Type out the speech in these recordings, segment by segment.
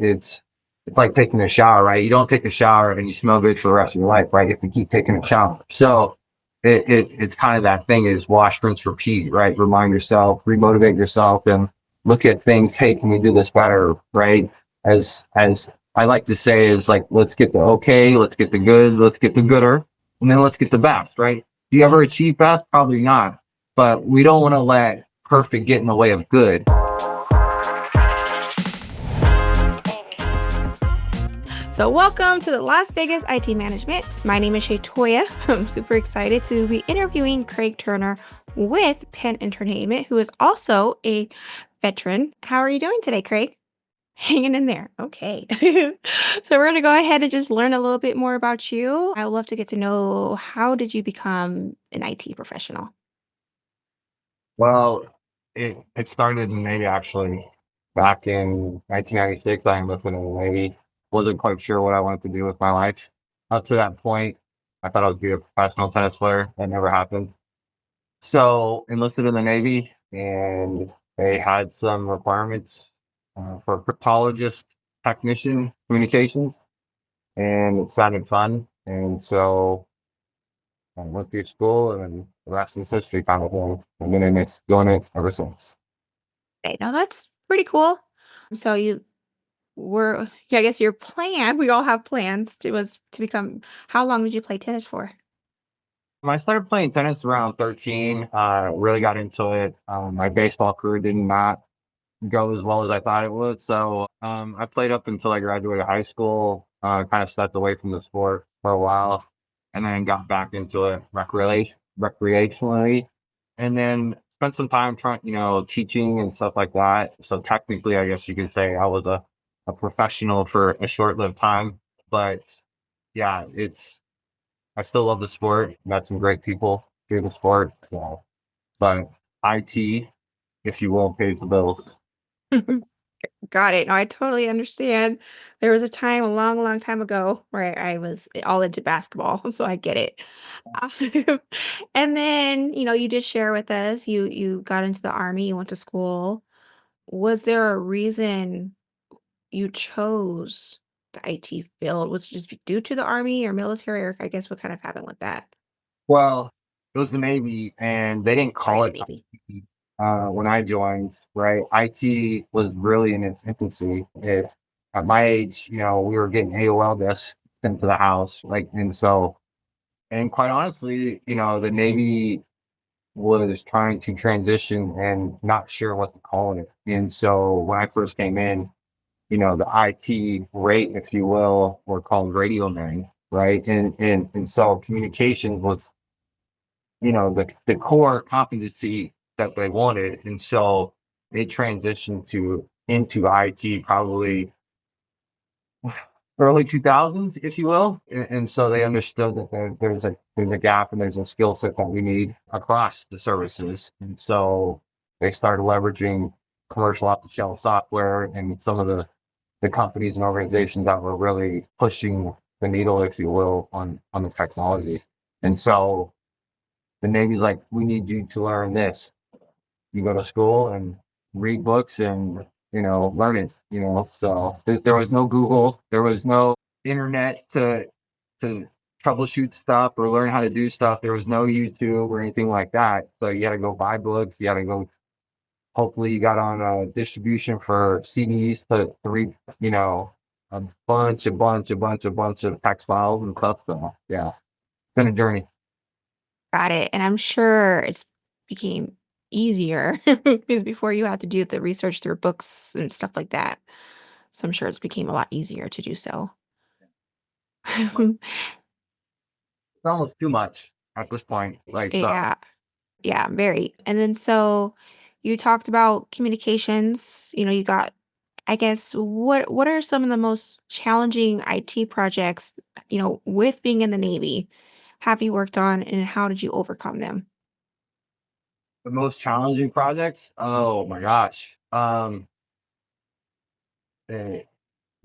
it's like taking a shower, right? You don't take a shower and you smell good for the rest of your life, right? If you keep taking a shower. So it's kind of that thing is wash, rinse, repeat, right? Remind yourself, remotivate yourself and look at things. Hey, can we do this better? Right? As I like to say is like, let's get the okay, let's get the good, let's get the gooder, and then let's get the best, right? Do you ever achieve best? Probably not. But we don't want to let perfect get in the way of good. So, welcome to the Las Vegas IT Management. My name is Shaytoya. I'm super excited to be interviewing Craig Turner with Penn Entertainment, who is also a veteran. How are you doing today, Craig? Hanging in there. Okay. So, we're going to go ahead and just learn a little bit more about you. I would love to get to know how did you become an IT professional? Well, it started in the Navy actually. Back in 1996, I enlisted in the Navy. Wasn't quite sure what I wanted to do with my life. Up to that point, I thought I would be a professional tennis player. That never happened. So enlisted in the Navy, and they had some requirements for a cryptologist technician communications, and it sounded fun. And so I went through school, and then the rest is history kind of thing. I've been in it, doing it ever since. Okay, now that's pretty cool. So, yeah, I guess your plan, we all have plans, was to become, how long did you play tennis for? When I started playing tennis around 13, really got into it. My baseball career did not go as well as I thought it would. So I played up until I graduated high school, kind of stepped away from the sport for a while, and then got back into it recreationally, and then spent some time trying, teaching and stuff like that. So technically, I guess you could say I was a professional for a short-lived time. But yeah, I still love the sport. Met some great people through the sport. So, but IT, if you will, pays the bills. Got it. No, I totally understand. There was a time a long, long time ago where I was all into basketball, so I get it. And then, you did share with us, you got into the army, you went to school. Was there a reason you chose the IT field? Was it just due to the army or military, or I guess what kind of happened with that? Well, it was the Navy, and they didn't Sorry, call the it Navy. IT when I joined. Right, IT was really in its infancy. At my age, we were getting AOL desks sent to the house, like, and so, and quite honestly, the Navy was trying to transition and not sure what to call it. And so when I first came in, the IT rate, if you will, were called radio men, right? And so communication was, the core competency that they wanted. And so they transitioned into IT probably early 2000s, if you will. And so they understood that there's a gap and there's a skill set that we need across the services. And so they started leveraging commercial off-the-shelf software and some of the companies and organizations that were really pushing the needle, if you will, on the technology. And so the Navy's like, we need you to learn this. You go to school and read books and, learn it. So there was no Google, there was no internet to troubleshoot stuff or learn how to do stuff. There was no YouTube or anything like that. So you had to go buy books. You had to go. Hopefully, you got on distribution for CDs to read, a bunch of text files and stuff. So yeah, it's been a journey. Got it. And I'm sure it's became easier because before you had to do the research through books and stuff like that. So I'm sure it's became a lot easier to do so. It's almost too much at this point. Like so, Yeah. Yeah, very. And then so you talked about communications, you got, I guess, what are some of the most challenging IT projects, with being in the Navy have you worked on and how did you overcome them? the most challenging projects. Oh my gosh. Eh,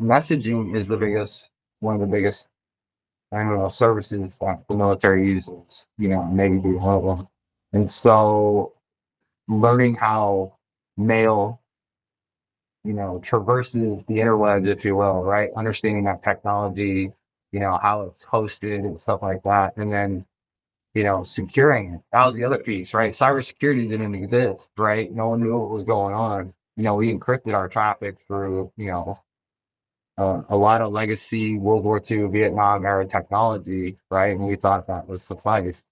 Messaging is one of the biggest, I don't know, services that the military uses, Navy being one of them. And so learning how mail traverses the interwebs, if you will, right? Understanding that technology, how it's hosted and stuff like that. And then, securing it. That was the other piece, right? Cybersecurity didn't exist, right? No one knew what was going on. We encrypted our traffic through, a lot of legacy World War II, Vietnam era technology, right? And we thought that was suffice.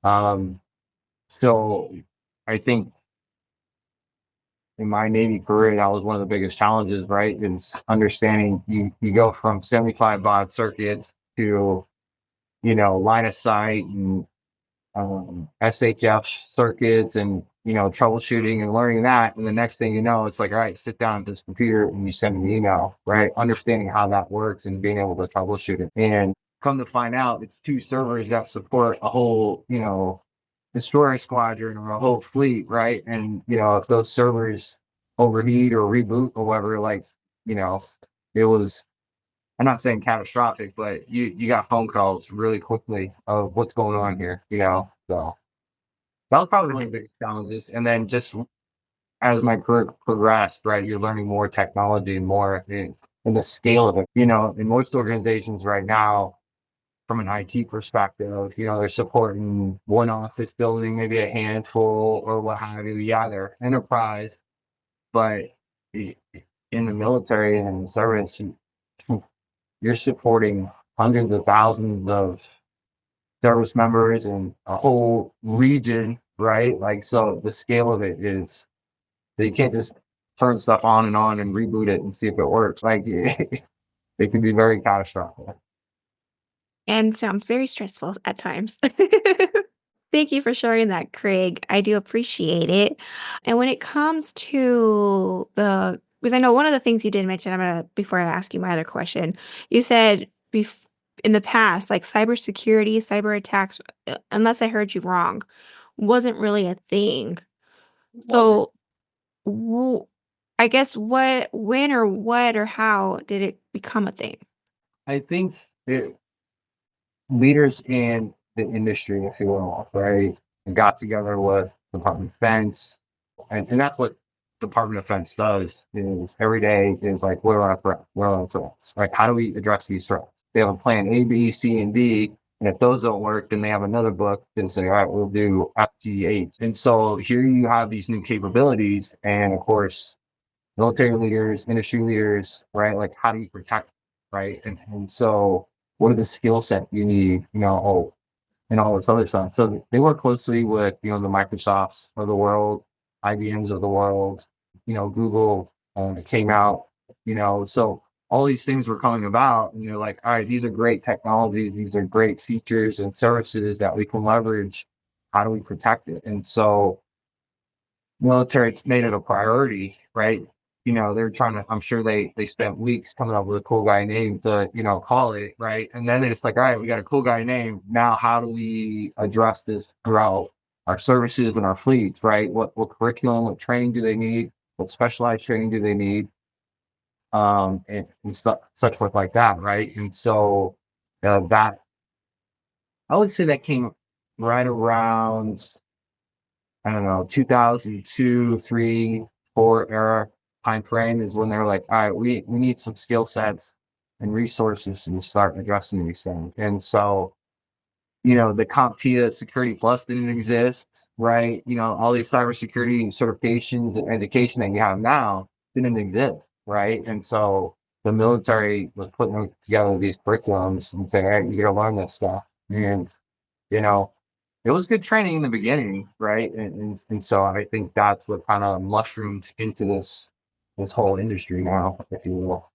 Um, so I think in my Navy career, that was one of the biggest challenges, right? Is understanding you go from 75 baud circuits to, line of sight and SHF circuits and, troubleshooting and learning that. And the next thing you know, it's like, all right, sit down at this computer and you send an email, right? Understanding how that works and being able to troubleshoot it. And come to find out, it's two servers that support a whole, destroyer squadron or a whole fleet, right? And, if those servers overheat or reboot or whatever, like, it was, I'm not saying catastrophic, but you got phone calls really quickly of what's going on here, So that was probably one of the biggest challenges. And then just as my career progressed, right, you're learning more technology and more in the scale of it. In most organizations right now, from an IT perspective, they're supporting one office building, maybe a handful or what have you. Yeah, they're enterprise, but in the military and service, you're supporting hundreds of thousands of service members and a whole region, right? Like, so the scale of it is, so you can't just turn stuff on and reboot it and see if it works. Like, it can be very catastrophic. And sounds very stressful at times. Thank you for sharing that, Craig. I do appreciate it. And when it comes to the because I know one of the things you did mention, I'm gonna before I ask you my other question, you said in the past, like cybersecurity, cyber attacks, unless I heard you wrong, wasn't really a thing. Wasn't. So, w- I guess when or what or how did it become a thing? I think it, leaders in the industry, if you will, right, got together with Department of Defense, and that's what Department of Defense does. Is every day is like, what are our threats? What are our threats? Right? How do we address these threats? They have a plan A, B, C, and D. And if those don't work, then they have another book and say, all right, we'll do F, G, H. And so here you have these new capabilities, and of course, military leaders, industry leaders, right? Like, how do you protect, right? And so, what are the skill set you need, and all this other stuff. So they work closely with, the Microsofts of the world, IBMs of the world, Google came out, so all these things were coming about, and you're like, all right, these are great technologies, these are great features and services that we can leverage. How do we protect it? And so military made it a priority, right? They're trying to, I'm sure they spent weeks coming up with a cool guy name to, call it, right? And then it's like, all right, we got a cool guy name. Now, how do we address this throughout our services and our fleets, right? What curriculum, what training do they need? What specialized training do they need? And stuff, such forth like that, right? And so that, I would say that came right around, I don't know, 2002, three, four era time frame is when they're like, all right, we need some skill sets and resources to start addressing these things. And so, the CompTIA Security Plus didn't exist, right? All these cybersecurity certifications and education that you have now didn't exist, right? And so the military was putting together these curriculums and saying, hey, you gotta learn this stuff. And, you know, it was good training in the beginning, right? And so I think that's what kind of mushroomed into this whole industry now, if you will.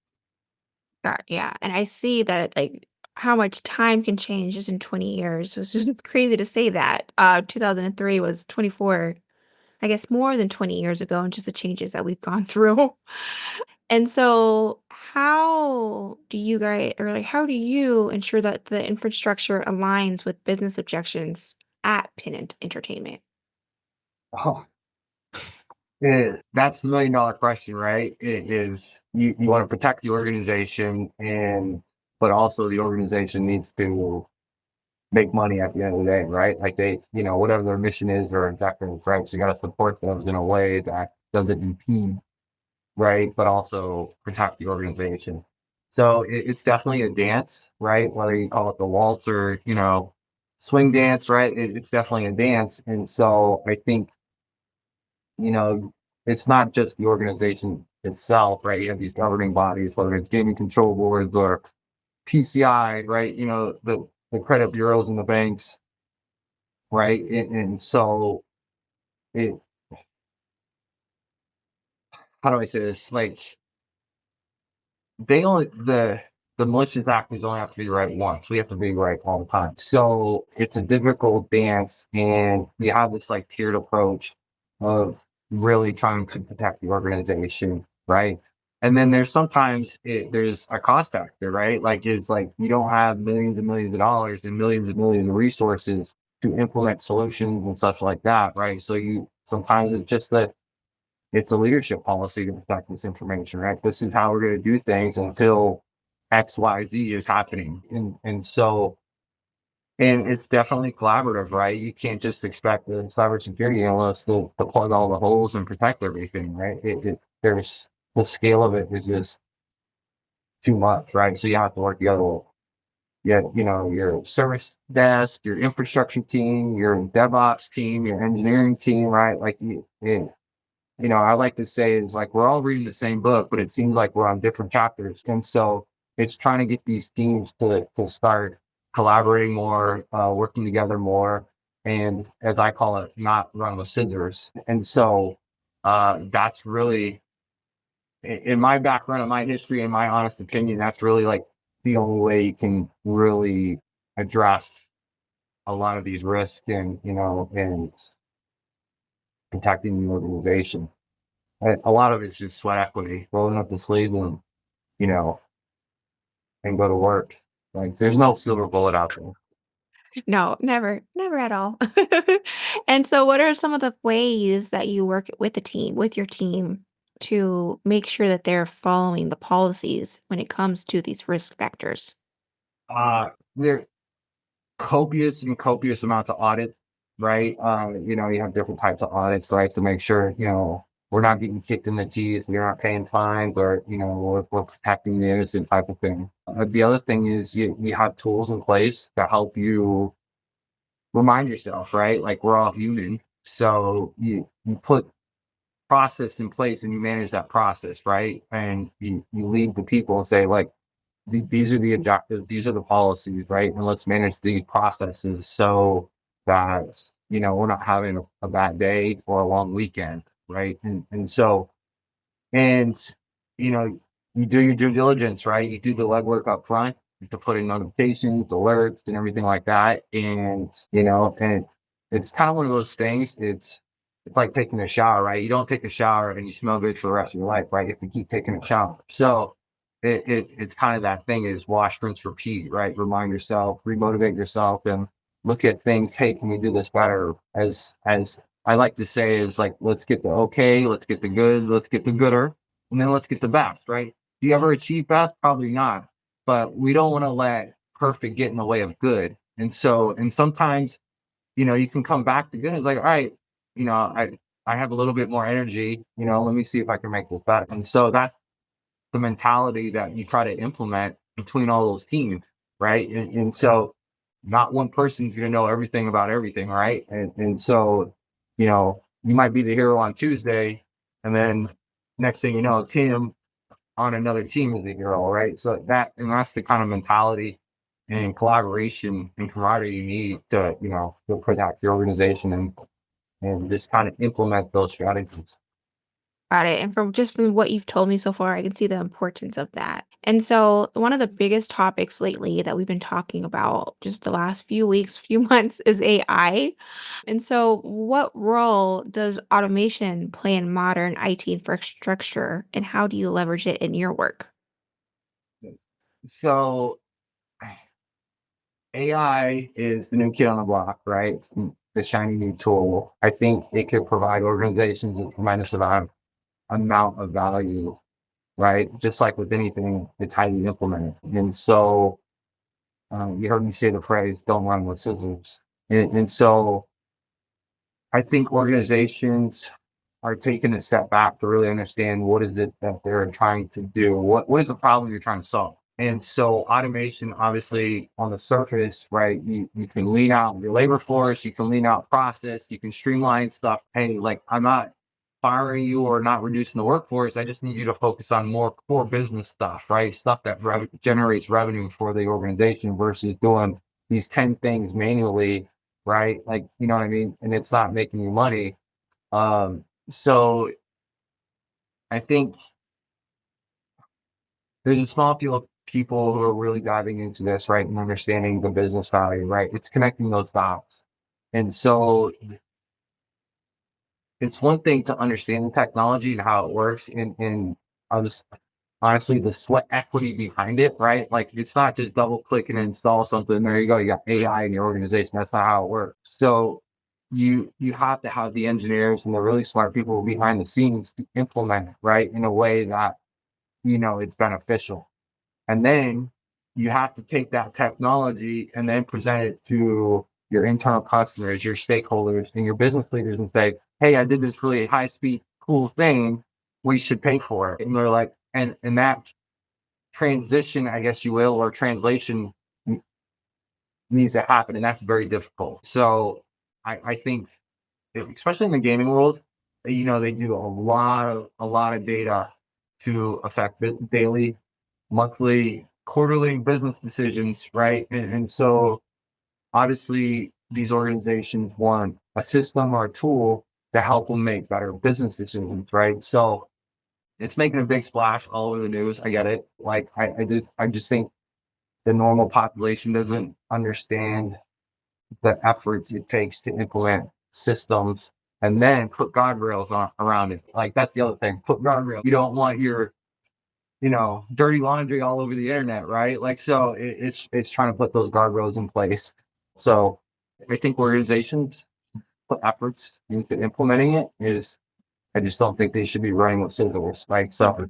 Yeah, and I see that, like, how much time can change just in 20 years. It's just crazy to say that. 2003 was 24, I guess more than 20 years ago, and just the changes that we've gone through. And so how do you guys or, like, how do you ensure that the infrastructure aligns with business objections at Penn Entertainment? Oh, that's the $1 million question, right? It is you want to protect the organization but also the organization needs to make money at the end of the day, right? Like they, whatever their mission is or objective, right? So you got to support them in a way that doesn't impede. right? But also protect the organization. So it's definitely a dance, right? Whether you call it the waltz or, swing dance, right? It's definitely a dance. And so I think, you know, it's not just the organization itself, right? You have these governing bodies, whether it's gaming control boards or PCI, right? The credit bureaus and the banks, right? And so it, how do I say this? Like they only the malicious actors only have to be right once. We have to be right all the time. So it's a difficult dance, and we have this like tiered approach of really trying to protect the organization, right? And then there's a cost factor, right? Like it's like you don't have millions and millions of dollars and millions of resources to implement solutions and such like that, right? So you sometimes it's just that it's a leadership policy to protect this information, right? This is how we're going to do things until XYZ is happening. And it's definitely collaborative, right? You can't just expect the cybersecurity analyst to plug all the holes and protect everything, right? There's the scale of it is just too much, right? So you have to work together. Yeah, your service desk, your infrastructure team, your DevOps team, your engineering team, right? Like I like to say is like we're all reading the same book, but it seems like we're on different chapters. And so it's trying to get these teams to start collaborating more, working together more, and as I call it, not run with scissors. And so that's really in my background, in my history, in my honest opinion, that's really like the only way you can really address a lot of these risks and protecting the organization. A lot of it's just sweat equity, rolling up the sleeve you know, and go to work. Like there's no silver bullet out there. No, never, never at all. And so what are some of the ways that you work with the team, with your team, to make sure that they're following the policies when it comes to these risk factors? There copious and copious amounts of audits, right? You have different types of audits, right? To make sure, we're not getting kicked in the teeth, we're not paying fines, or, we're protecting the innocent type of thing. The other thing is you have tools in place to help you remind yourself, right? Like we're all human. So you put process in place and you manage that process, right? And you lead the people and say, like, these are the objectives, these are the policies, right? And let's manage these processes so that, we're not having a bad day or a long weekend, right? And you know, you do your due diligence, right? You do the legwork up front to put in notifications, alerts, and everything like that. And it's kind of one of those things. It's like taking a shower, right? You don't take a shower and you smell good for the rest of your life, right? If you keep taking a shower. So it's kind of that thing is wash, rinse, repeat, right? Remind yourself, remotivate yourself, and look at things. Hey, can we do this better? As I like to say is like, let's get the okay, let's get the good, let's get the gooder, and then let's get the best, right? Do you ever achieve best? Probably not. But we don't want to let perfect get in the way of good. And sometimes, you can come back to good. It's like, all right, you know, I I have a little bit more energy, let me see if I can make this better. And so that's the mentality that you try to implement between all those teams, right? And so not one person's gonna know everything about everything, right? And so, you might be the hero on Tuesday, and then next thing you know, Tim on another team is a hero, right? So that's the kind of mentality and collaboration and camaraderie you need to protect your organization and just kind of implement those strategies. Got it. And from what you've told me so far, I can see the importance of that. And so, one of the biggest topics lately that we've been talking about just the last few weeks, few months is AI. And so, what role does automation play in modern IT infrastructure, and how do you leverage it in your work? So AI is the new kid on the block, right? It's the shiny new tool. I think it could provide organizations a tremendous amount of value, right? Just like with anything, it's highly implemented. And so you heard me say the phrase, don't run with scissors. And so I think organizations are taking a step back to really understand what is it that they're trying to do. What is the problem you're trying to solve? And so automation, obviously on the surface, right? You can lean out your labor force, you can lean out process, you can streamline stuff. Hey, like I'm not firing you or not reducing the workforce. I just need you to focus on more core business stuff, right? Stuff that generates revenue for the organization versus doing these 10 things manually, right? Like, you know what I mean? And it's not making you money. So I think there's a small few of people who are really diving into this, right? And understanding the business value, right? It's connecting those dots. And so it's one thing to understand the technology and how it works and honestly the sweat equity behind it, right? Like it's not just double click and install something. There you go, you got AI in your organization. That's not how it works. So you have to have the engineers and the really smart people behind the scenes to implement it, right? In a way that, it's beneficial. And then you have to take that technology and then present it to your internal customers, your stakeholders, and your business leaders and say, hey, I did this really high speed, cool thing. We should pay for it. And they're like, and that transition, I guess you will, or translation needs to happen. And that's very difficult. So I think, especially in the gaming world, they do a lot of data to affect daily, monthly, quarterly business decisions, right? And so obviously these organizations want a system or a tool to help them make better business decisions, right? So it's making a big splash all over the news. I get it. Like I just think the normal population doesn't understand the efforts it takes to implement systems and then put guardrails around it. Like that's the other thing. Put guardrails. You don't want your dirty laundry all over the internet, right? Like so it's trying to put those guardrails in place. So I think organizations put efforts into implementing it is I just don't think they should be running with scissors. Like so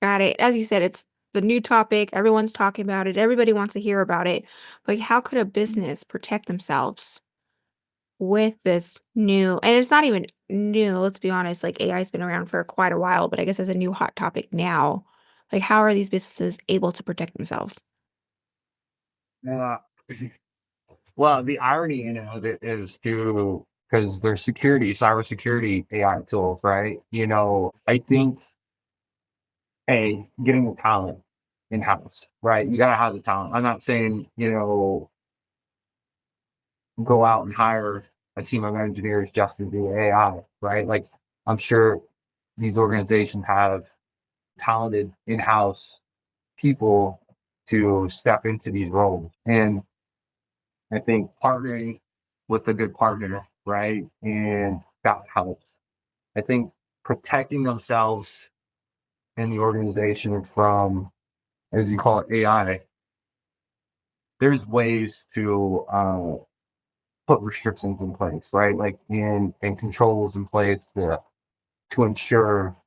Got it. As you said, it's the new topic. Everyone's talking about it. Everybody wants to hear about it. Like, how could a business protect themselves with this new, and it's not even new, let's be honest, like AI has been around for quite a while, but I guess it's a new hot topic now. Like, how are these businesses able to protect themselves? uh, well the irony in it is to because there's cybersecurity AI tools, right? I think getting the talent in house, right? You gotta have the talent. I'm not saying, go out and hire a team of engineers just to do AI, right? Like I'm sure these organizations have talented in-house people to step into these roles. And I think partnering with a good partner, right? And that helps. I think protecting themselves in the organization from, as you call it, AI, there's ways to put restrictions in place, right? Like and controls in place to ensure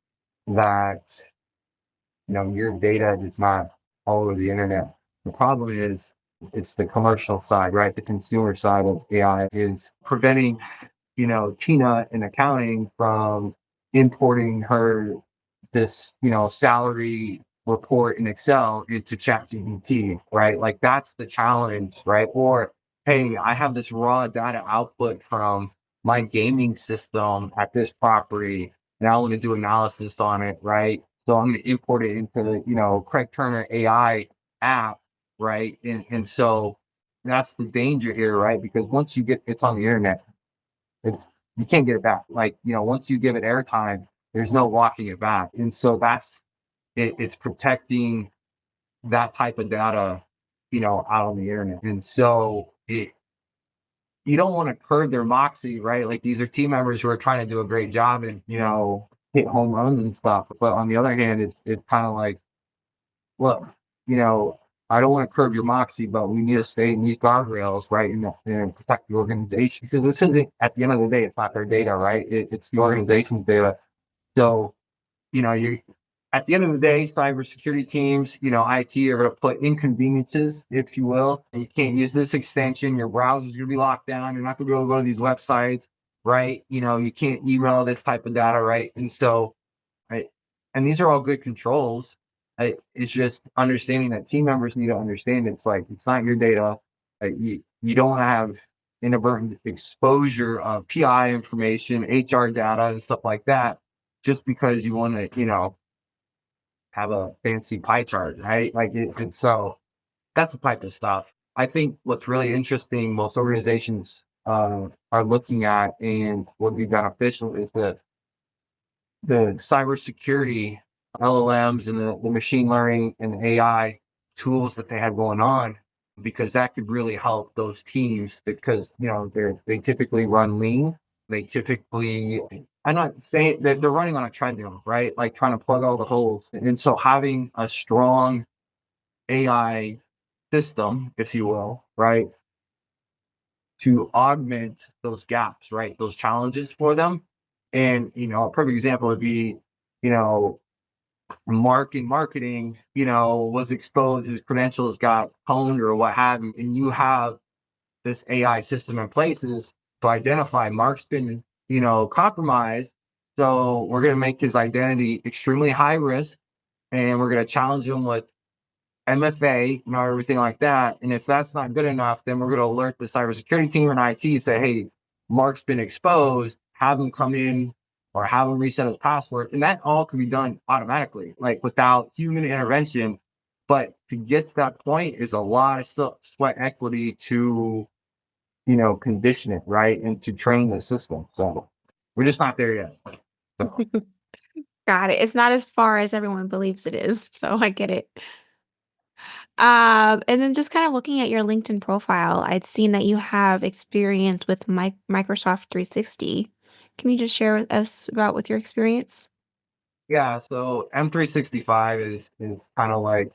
that your data is not all over the internet. The problem is it's the commercial side, right? The consumer side of AI is preventing, Tina in accounting from importing her this, salary report in Excel into ChatGPT, right? Like that's the challenge, right? Or hey, I have this raw data output from my gaming system at this property. Now I want to do analysis on it, right? So I'm going to import it into the, Craig Turner AI app, right? And so that's the danger here, right? Because once it's on the internet, it's, you can't get it back. Like, once you give it airtime, there's no walking it back. And so that's it's protecting that type of data, out on the internet. And so you don't want to curb their moxie, right? Like these are team members who are trying to do a great job and, hit home runs and stuff. But on the other hand, it's kind of like, look, you know, I don't want to curb your moxie, but we need to stay in these guardrails, right? And protect the organization because this isn't at the end of the day, it's not their data, right? It's the organization's data. So, you at the end of the day, cybersecurity teams, IT are going to put inconveniences, if you will. And you can't use this extension. Your browser's going to be locked down. You're not going to be able to go to these websites. right? You can't email this type of data, right? And so, right, and these are all good controls. It's just understanding that team members need to understand it's like it's not your data. You don't have inadvertent exposure of PI information, HR data, and stuff like that, just because you want to, have a fancy pie chart, right? And so that's the type of stuff. I think what's really interesting, most organizations are looking at and would be beneficial is the cybersecurity LLMs and the machine learning and AI tools that they have going on, because that could really help those teams because they typically run lean. They typically, I'm not saying that they're running on a treadmill, right? Like trying to plug all the holes. And so having a strong AI system, if you will, right, to augment those gaps, right, those challenges for them. And a perfect example would be, you know, Mark in marketing, was exposed, his credentials got pwned or what have you, and you have this AI system in places to identify Mark's been, compromised. So we're going to make his identity extremely high risk, and we're going to challenge him with MFA, everything like that. And if that's not good enough, then we're going to alert the cybersecurity team and IT and say, hey, Mark's been exposed, have him come in or have him reset his password. And that all can be done automatically, like without human intervention. But to get to that point is a lot of sweat equity to, condition it, right? And to train the system. So we're just not there yet. So. Got it. It's not as far as everyone believes it is, so I get it. And then just kind of looking at your LinkedIn profile, I'd seen that you have experience with Microsoft 360. Can you just share with us about with your experience? Yeah, so M365 is kind of like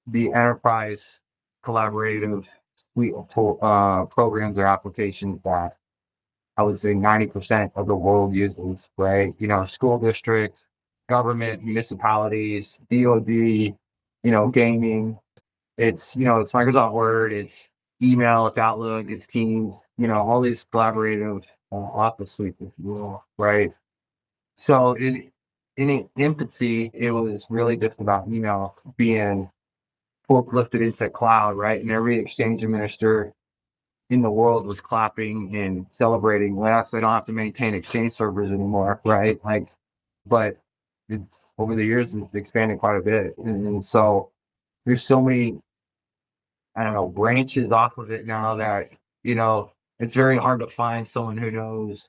the enterprise collaborative suite of programs or applications that I would say 90% of the world uses, right? School districts, government, municipalities, DoD, gaming. It's Microsoft Word, it's email, it's Outlook, it's Teams, all these collaborative office suites, if you will, right? So in infancy, it was really just about, being forklifted into the cloud, right? And every exchange administrator in the world was clapping and celebrating. Well, they don't have to maintain exchange servers anymore, right? But it's over the years it's expanded quite a bit, and so there's so many, I don't know, branches off of it now that you know it's very hard to find someone who knows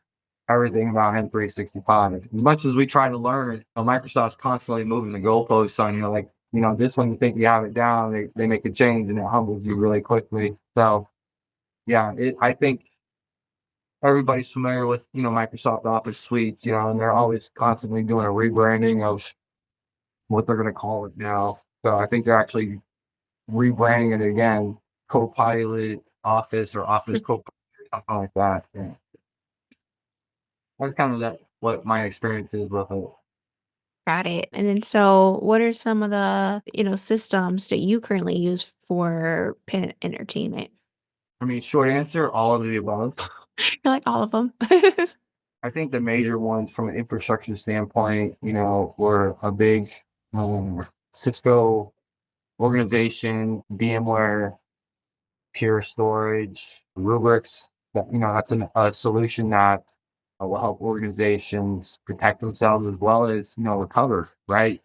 everything about M365. As much as we try to learn, Microsoft's constantly moving the goalposts on you. Like this one you think you have it down, they make a change and it humbles you really quickly. So yeah, I think everybody's familiar with Microsoft Office suites, and they're always constantly doing a rebranding of what they're going to call it now. So I think they're actually rebranding it again, Copilot Office or Office Copilot, something like that. Yeah. That's kind of what my experience is with it. Got it. And then so what are some of the, systems that you currently use for pen entertainment? I mean, short answer, all of the above. You're like all of them. I think the major ones from an infrastructure standpoint, were a big Cisco organization, VMware, Pure Storage, Rubrics. That's a solution that will help organizations protect themselves as well as recover. Right?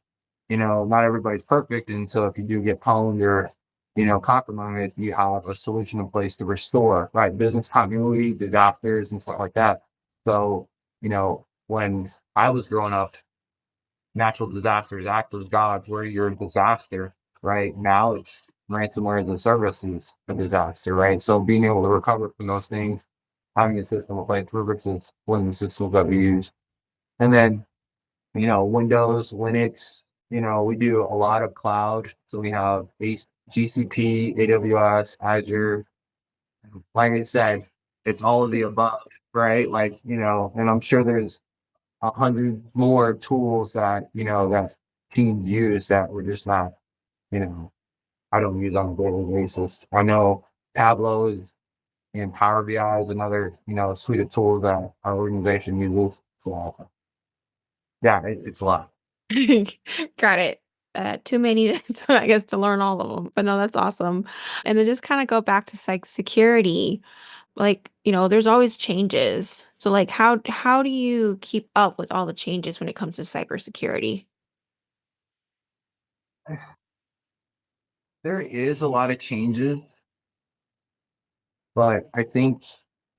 Not everybody's perfect, and so if you do get pwned or compromised, you have a solution in place to restore. Right? Business continuity, disasters, and stuff like that. So when I was growing up, natural disasters act as gods where you're a disaster. Right now, it's ransomware as a service is a disaster. Right, so being able to recover from those things, having a system like Rubrics is one of the systems that we use. And then Windows, Linux. We do a lot of cloud, so we have GCP, AWS, Azure. Like I said, it's all of the above, right? And I'm sure there's 100 more tools that that teams use that we're just not, you know, I don't use on a daily basis. I know Tableau is and Power BI is another, suite of tools that our organization uses. So yeah, it's a lot. Got it. Too many, I guess, to learn all of them. But no, that's awesome. And then just kind of go back to security. Like, there's always changes. So like how do you keep up with all the changes when it comes to cybersecurity? There is a lot of changes, but I think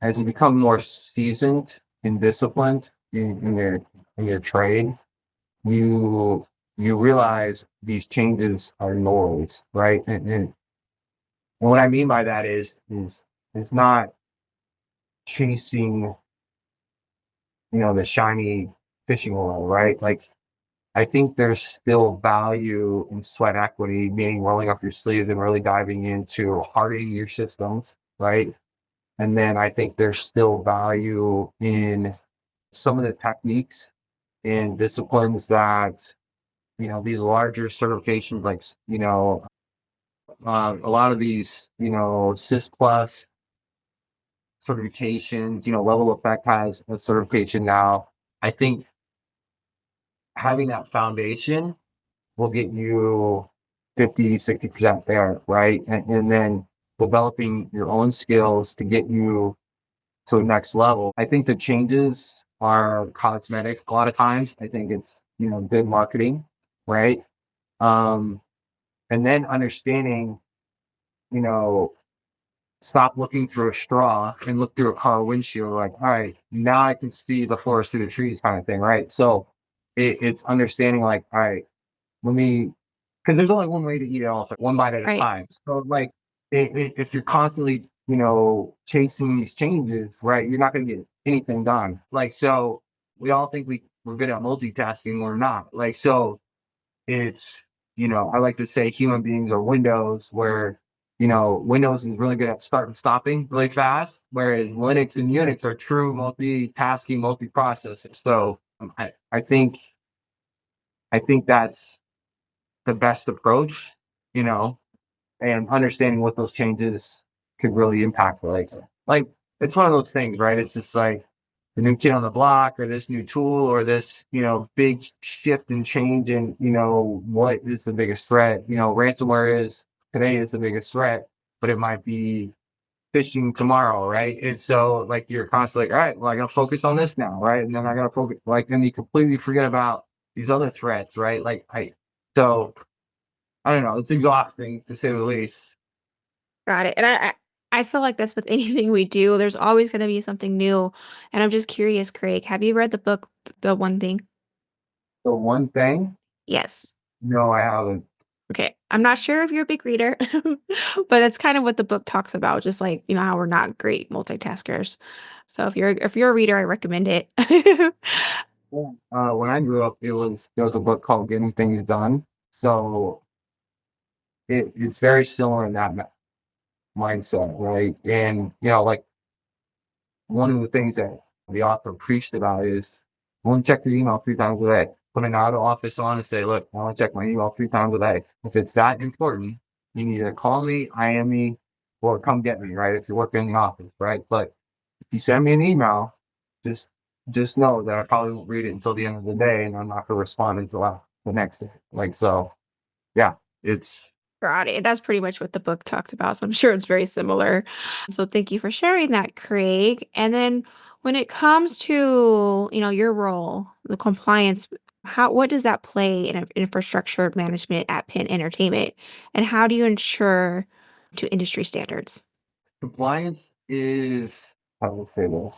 as you become more seasoned and disciplined in your trade, you you realize these changes are noise, right? And what I mean by that is it's not chasing, the shiny fishing oil, right? Like I think there's still value in sweat equity, meaning rolling up your sleeves and really diving into hardening your systems, right? And then I think there's still value in some of the techniques and disciplines that, these larger certifications, like, a lot of these, CIS plus certifications, Level Effect has a certification now. I think having that foundation will get you 50, 60% there, right? And then developing your own skills to get you to the next level. I think the changes are cosmetic a lot of times. I think it's, good marketing, right? Um, and then understanding, you know, stop looking through a straw and look through a car windshield. Like, all right, now I can see the forest through the trees, kind of thing, right? So it's understanding, like, all right, let me, because there's only one way to eat an elephant, one bite at a Right. time. So, like, if you're constantly, chasing these changes, right, you're not going to get anything done. Like, so we all think we're good at multitasking. We're not. Like, so it's, I like to say human beings are Windows, where, Windows is really good at starting and stopping really fast, whereas Linux and Unix are true multitasking, multi-processing. So I think that's the best approach, you know, and understanding what those changes could really impact. Like it's one of those things, right? It's just like the new kid on the block, or this new tool, or this, big shift and change in, what is the biggest threat. Ransomware is today is the biggest threat, but it might be phishing tomorrow, right? And so like you're constantly like, all right, well, I gotta focus on this now, right? And then I gotta focus, like, then you completely forget about these other threats, right? So I don't know, it's exhausting to say the least. Got it. And I feel like that's with anything we do. There's always going to be something new. And I'm just curious, Craig, have you read the book, The One Thing? The one thing, Yes. no, I haven't. Okay. I'm not sure if you're a big reader, but that's kind of what the book talks about. Just like, how we're not great multitaskers. So if you're a reader, I recommend it. When I grew up, there was a book called Getting Things Done. So it's very similar in that mindset, right? And like one of the things that the author preached about is go and check your email 3 times a day. Put an out of office on and say, look, I want to check my email 3 times a day. If it's that important, you can either call me, IM me, or come get me, right? If you're working in the office, right? But if you send me an email, just just know that I probably won't read it until the end of the day, and I'm not going to respond until the next day. Like so, yeah, it's Got it. That's pretty much what the book talks about. So I'm sure it's very similar. So thank you for sharing that, Craig. And then when it comes to, your role, the compliance, what does that play in infrastructure management at Penn Entertainment? And how do you ensure to industry standards? compliance is, how would I say this?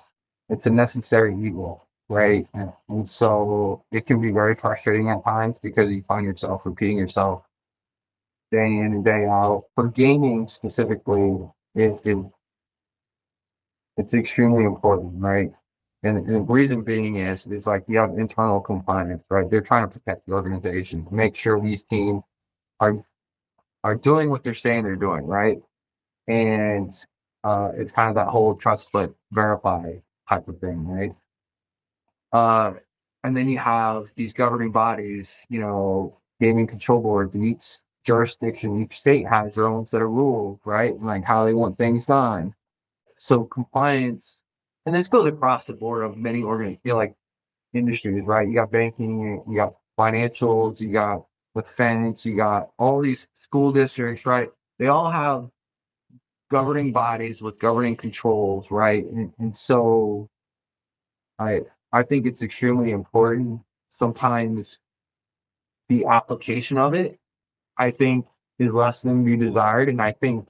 It's a necessary evil, right? And so it can be very frustrating at times because you find yourself repeating yourself day in and day out. For gaming specifically, it's extremely important, right? And the reason being is like you have internal compliance, right? They're trying to protect the organization, make sure these teams are are doing what they're saying they're doing, right? And it's kind of that whole trust but verify type of thing, right? Uh, and then you have these governing bodies, gaming control boards, and each jurisdiction, each state has their own set of rules, right? Like how they want things done. So compliance, and this goes across the board of many like industries, right? You got banking, you got financials, you got defense, you got all these school districts, right? They all have governing bodies with governing controls, right? And so I I think it's extremely important. Sometimes the application of it, I think, is less than we desired, and I think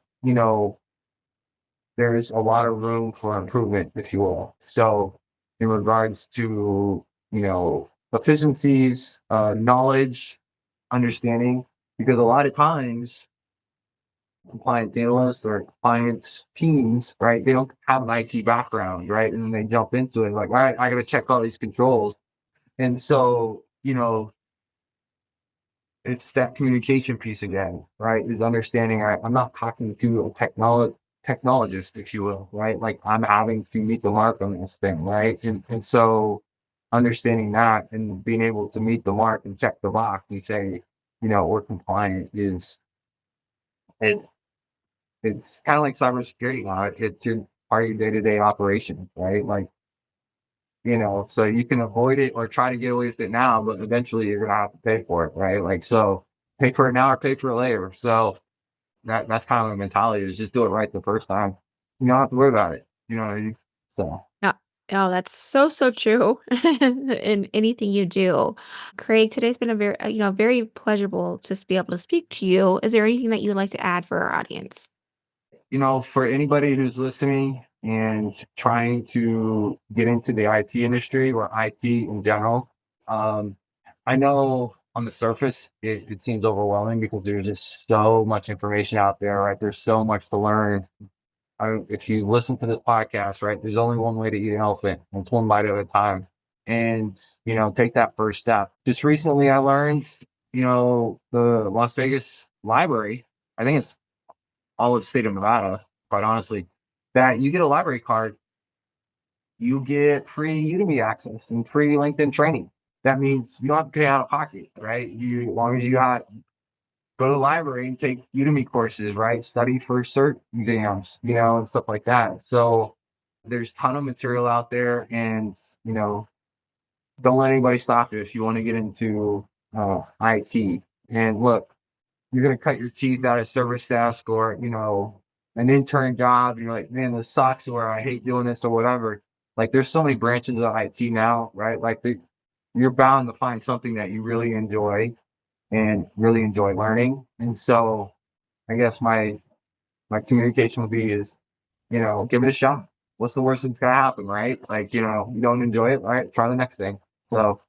there's a lot of room for improvement, if you will. So, in regards to efficiencies, knowledge, understanding, because a lot of times compliance analysts or compliance teams, right, they don't have an IT background, right, and then they jump into it like, all right, I got to check all these controls, and so it's that communication piece again, right? Is understanding I'm not talking to a technologist, if you will, right? Like I'm having to meet the mark on this thing, right? And so understanding that and being able to meet the mark and check the box and say, we're compliant is it's it's kind of like cybersecurity now. It's your part of your day-to-day operation, right? Like, so you can avoid it or try to get away with it now, but eventually you're gonna have to pay for it, right? Like so pay for it now or pay for it later. So that's kind of the mentality is just do it right the first time. You don't have to worry about it. You know what I mean? So Yeah. Oh, that's so, so true in anything you do. Craig, today's been a very pleasurable to be able to speak to you. Is there anything that you'd like to add for our audience? for anybody who's listening and trying to get into the IT industry or IT in general, um, I know on the surface it seems overwhelming because there's just so much information out there, right? There's so much to learn. If you listen to this podcast, right, there's only one way to eat an elephant, and it's one bite at a time. And, take that first step. Just recently, I learned, the Las Vegas library, I think it's all of the state of Nevada, quite honestly, that you get a library card, you get free Udemy access and free LinkedIn training. That means you don't have to pay out of pocket, right? As long as you got go to the library and take Udemy courses, right? Study for cert exams, and stuff like that. So there's a ton of material out there, and don't let anybody stop you if you want to get into IT. And look, you're gonna cut your teeth out of service desk or an intern job. And you're like, man, this sucks, or I hate doing this, or whatever. Like, there's so many branches of IT now, right? Like, you're bound to find something that you really enjoy and really enjoy learning. And so I guess my communication would be is, give it a shot. What's the worst that's gonna happen, right? Like, you don't enjoy it, all right, try the next thing. So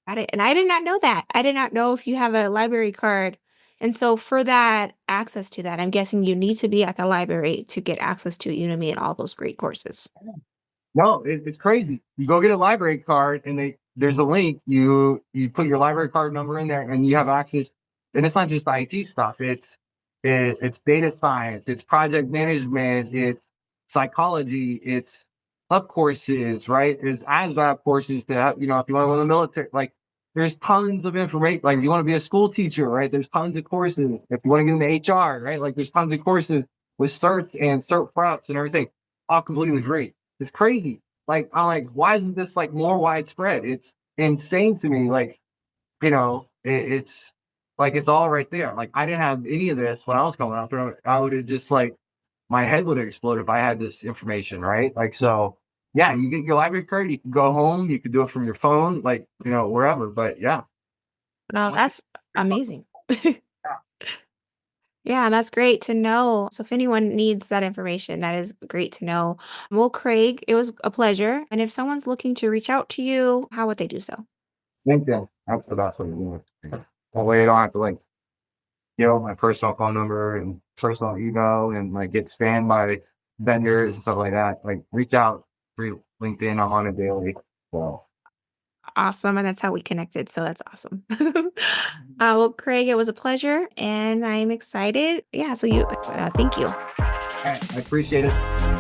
Got it. And I did not know that. I did not know if you have a library card. And so for that access to that, I'm guessing you need to be at the library to get access to Udemy and all those great courses. no, it's crazy. You go get a library card, and there's a link. You put your library card number in there, and you have access. And it's not just IT stuff. It's data science. It's project management. It's psychology. It's sub courses, right? It's ASVAB courses to if you want to go to the military, like there's tons of information. Like if you want to be a school teacher, right? There's tons of courses. If you want to get into HR, right? Like there's tons of courses with certs and cert preps and everything, all completely free. It's crazy. Like I'm like, why isn't this like more widespread? It's insane to me. Like it's like it's all right there. Like I didn't have any of this when I was coming up. I would have just like my head would have exploded if I had this information, right? Like so. Yeah, you get your library card. You can go home. You can do it from your phone, like wherever. But yeah, No, that's amazing. Yeah, that's great to know. So if anyone needs that information, that is great to know. Well, Craig, it was a pleasure. And if someone's looking to reach out to you, how would they do so? LinkedIn. That's the best way to do it. That way, I don't have to like my personal phone number and personal email and like get spammed by vendors and stuff like that. Like reach out through LinkedIn. I'm on it daily. So Awesome. And that's how we connected. So that's awesome. Well, Craig, it was a pleasure and I'm excited. Yeah. So thank you. all right, I appreciate it.